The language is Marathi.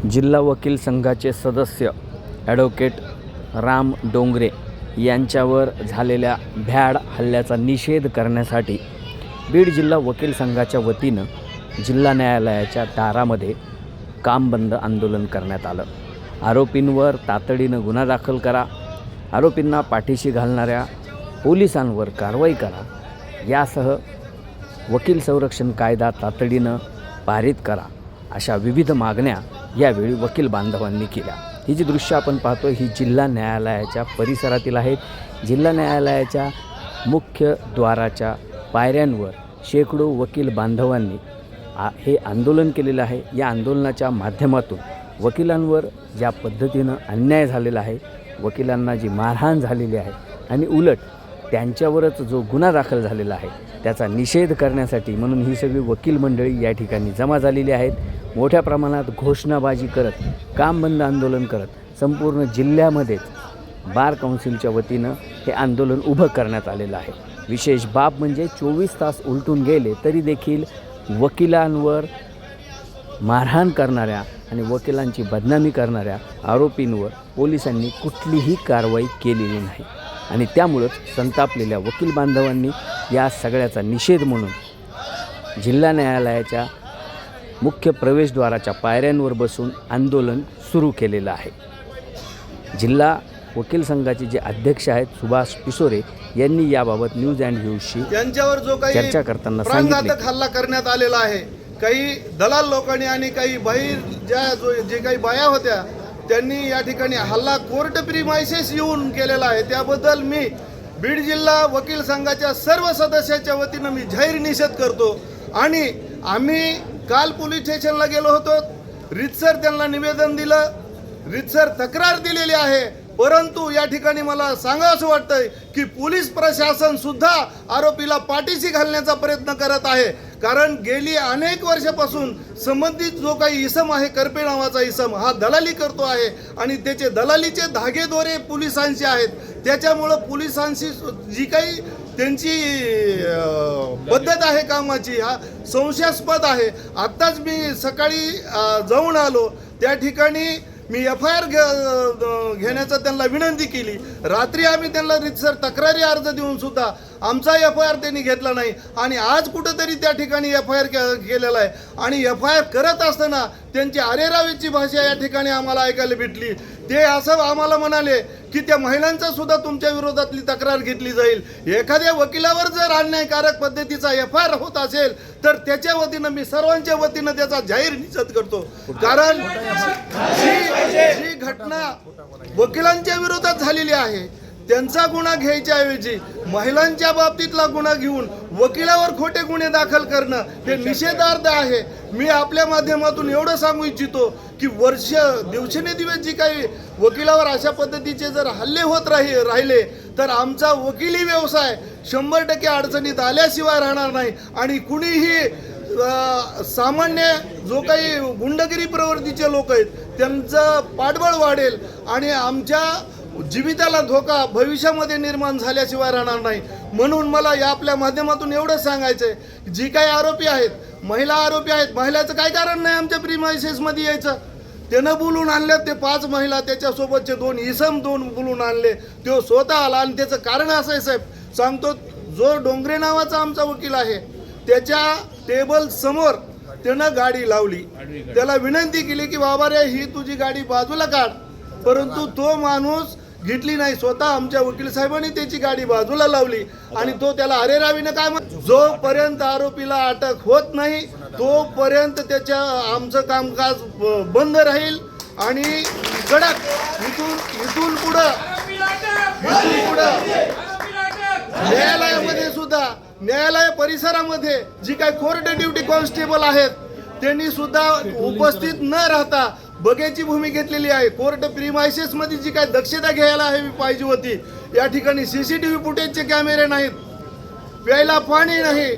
जिल्हा वकील संघाचे सदस्य ॲडव्होकेट राम डोंगरे यांच्यावर झालेल्या भ्याड हल्ल्याचा निषेध करण्यासाठी बीड जिल्हा वकील संघाच्या वतीनं जिल्हा न्यायालयाच्या दारामध्ये काम बंद आंदोलन करण्यात आलं। आरोपींवर तातडीनं गुन्हा दाखल करा, आरोपींना पाठीशी घालणाऱ्या पोलिसांवर कारवाई करा, यासह वकील संरक्षण कायदा तातडीनं पारित करा, अशा विविध मागण्या यावेळी वकील बांधवांनी केल्या। ही जी दृश्य आपण पाहतो ही जिल्हा न्यायालयाच्या परिसरातील आहेत। जिल्हा न्यायालयाच्या मुख्य द्वाराच्या पायऱ्यांवर शेकडो वकील बांधवांनी हे आंदोलन केलेलं आहे। या आंदोलनाच्या माध्यमातून वकिलांवर ज्या पद्धतीनं अन्याय झालेला आहे, वकिलांना जी मारहाण झालेली आहे आणि उलट त्यांच्यावरच जो गुन्हा दाखल झालेला आहे त्याचा निषेध करण्यासाठी म्हणून ही सगळी वकील मंडळी या ठिकाणी जमा झालेली आहेत। मोठ्या प्रमाणात घोषणाबाजी करत, काम बंद आंदोलन करत संपूर्ण जिल्ह्यामध्येच बार काउन्सिलच्या वतीनं हे आंदोलन उभं करण्यात आलेलं आहे। विशेष बाब म्हणजे 24 तास उलटून गेले तरी देखील वकिलांवर मारहाण करणाऱ्या आणि वकिलांची बदनामी करणाऱ्या आरोपींवर पोलिसांनी कुठलीही कारवाई केलेली नाही आणि त्यामुळंच संतापलेल्या वकील बांधवांनी या सगळ्याचा निषेध म्हणून जिल्हा न्यायालयाच्या मुख्य प्रवेशद्वाराच्या पायऱ्यांवर बसून आंदोलन सुरू केलेलं आहे। जिल्हा वकील संघाचे जे अध्यक्ष आहेत सुभाष पिसोरे यांनी याबाबत न्यूज अँड व्ह्यूजशी त्यांच्यावर जो काही चर्चा करताना प्राणघातक हल्ला करण्यात आलेला आहे, काही दलाल लोकांनी आणि काही बाहेर जे काही बाया होत्या त्यांनी या ठिकाणी हल्ला कोर्ट प्रिमायसेस येऊन केलेला आहे। त्याबद्दल मी बीड जिल्हा वकील संघाच्या सर्व सदस्याच्या वतीनं मी जाहीर निषेध करतो आणि आम्ही काल पोलीस स्टेशनला गेलो होतो, रीतसर त्यांना निवेदन दिलं, रीतसर तक्रार दिलेली आहे। परंतु या ठिकाणी मला सांगावंसं वाटतंय की पोलीस प्रशासन सुद्धा आरोपीला पाठीशी घालण्याचा प्रयत्न करत आहे, कारण गेली अनेक वर्षापासून संबंधित जो काही इसम आहे, करपे नावाचा इसम, हा दलाली करतो आहे आणि त्याचे दलालीचे धागेदोरे पोलिसांशी आहेत। त्याच्यामुळं पोलिसांशी जी काही त्यांची पद्धत आहे कामाची हा संशयास्पद आहे। आत्ताच मी सकाळी जाऊन आलो, त्या ठिकाणी मी FIR घेण्याचा त्यांना विनंती केली। रात्री आम्ही त्यांना रीतसर तक्रारी अर्ज देऊन सुद्धा आमचा FIR त्यांनी घेतला नाही आणि आज कुठंतरी त्या ठिकाणी FIR केलेला आहे आणि FIR करत असताना त्यांची अरेरावीची भाषा या ठिकाणी आम्हाला ऐकायला भेटली। ते असं आम्हाला म्हणाले की त्या महिलांचा सुद्धा तुमच्या विरोधातली तक्रार घेतली जाईल। एखाद्या वकिलावर जर अन्यायकारक पद्धतीचा FIR होत असेल तर त्याच्या वतीनं मी सर्वांच्या वतीनं त्याचा जाहीर निषेध करतो, कारण जी घटना वकिलांच्या विरोधात झालेली आहे त्यांचा गुन्हा घ्यायच्या ऐवजी महिलांच्या बाबतीतला गुन्हा घेऊन वकिलावर खोटे गुन्हे दाखल करणं हे निषेधार्ह आहे। मी आपल्या माध्यमातून एवढं सांगू इच्छितो की दिवसेंदिवस जी काही वकिलावर अशा पद्धतीचे जर हल्ले होत राहिले तर आमचा वकिली व्यवसाय 100% अडचणीत आल्याशिवाय राहणार नाही आणि कुणीही सामान्य जो काही गुंडगिरी प्रवृत्तीचे लोक आहेत त्यांचं पाठबळ वाढेल आणि आमच्या जीविताला धोका भविष्यामध्ये निर्माण झाल्याशिवाय राहणार नाही। म्हणून मला या आपल्या माध्यमातून एवढंच सांगायचं आहे, जी काही आरोपी आहेत, महिला आरोपी आहेत, महिलाचं काय कारण नाही आमच्या प्रिमायसेसमध्ये यायचं। त्यानं बोलून आणले ते 5 महिला, त्याच्यासोबतचे 2 इसम बोलून आणले, तो स्वतः आला आणि त्याचं कारण असं आहे साहेब, सांगतो, जो डोंगरे नावाचा आमचा वकील आहे त्याच्या टेबल समोर त्यानं गाडी लावली, त्याला विनंती केली की बाबा रे ही तुझी गाडी बाजूला काढ, परंतु तो माणूस घेतली नाही। स्वतः आमच्या वकील साहेबांनी त्याची गाडी बाजूला लावली आणि तो त्याला अरेरावीनं काय जोपर्यंत आरोपीला अटक होत नाही तोपर्यंत त्याच्या आमचं कामकाज बंद राहील आणि कडक इथून पुढं न्यायालयामध्ये सुद्धा न्यायालय परिसरामध्ये जी काही कोर्ट ड्युटी कॉन्स्टेबल आहेत त्यांनी सुद्धा उपस्थित न राहता बघ्याची भूमी घेतलेली आहे। कोर्ट प्रिमायसेस मध्ये जी काही दक्षता घ्यायला हवी पाहिजे होती, या ठिकाणी CCTV फुटेजचे कॅमेरे नाहीत, प्यायला पाणी नाही।